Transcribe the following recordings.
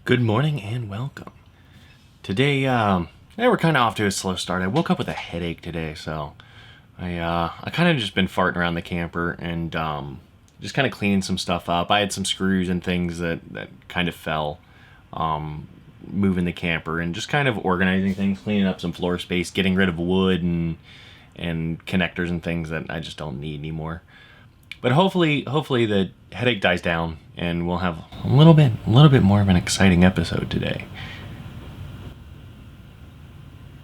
Good morning and welcome. Today, we're kind of off to a slow start. I woke up with a headache today, so I kind of just been farting around the camper and just kind of cleaning some stuff up. I had some screws and things that kind of fell, moving the camper and just kind of organizing things, cleaning up some floor space, getting rid of wood and connectors and things that I just don't need anymore. But hopefully the headache dies down and we'll have a little bit more of an exciting episode today.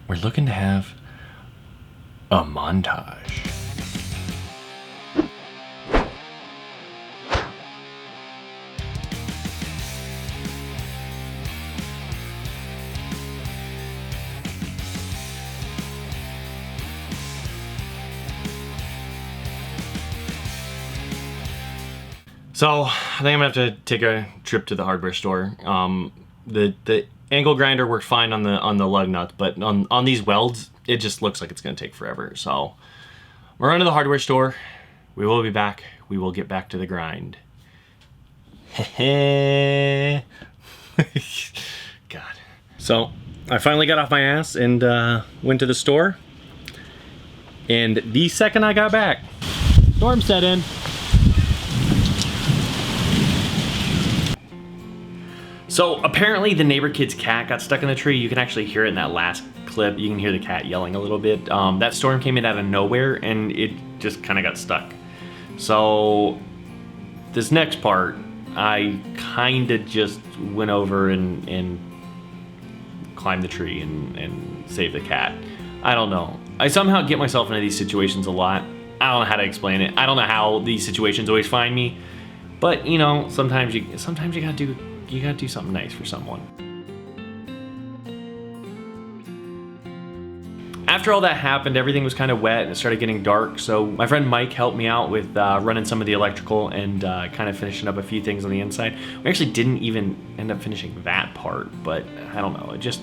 We're looking to have a montage. So I think I'm gonna have to take a trip to the hardware store. The angle grinder worked fine on the lug nuts, but on these welds, it just looks like it's gonna take forever. So we're going to the hardware store. We will be back. We will get back to the grind. God. So I finally got off my ass and went to the store. And the second I got back, storm set in. So apparently the neighbor kid's cat got stuck in the tree. You can actually hear it in that last clip. You can hear the cat yelling a little bit. That storm came in out of nowhere and it just kind of got stuck. So this next part, I kind of just went over and climbed the tree and saved the cat. I don't know. I somehow get myself into these situations a lot. I don't know how to explain it. I don't know how these situations always find me. But you know, sometimes you gotta do something nice for someone. After all that happened, everything was kind of wet and it started getting dark, so my friend Mike helped me out with running some of the electrical and kind of finishing up a few things on the inside. We actually didn't even end up finishing that part, but I don't know, it just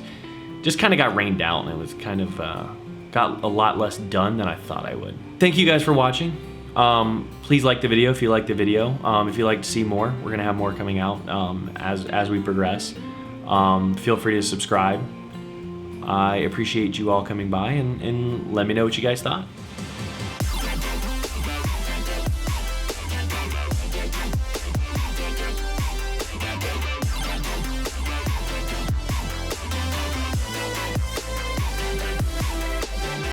kind of got rained out and it was kind of got a lot less done than I thought I would. Thank you guys for watching. Please like the video if you like the video. If you'd like to see more, we're gonna have more coming out as we progress. Feel free to subscribe. I appreciate you all coming by and let me know what you guys thought.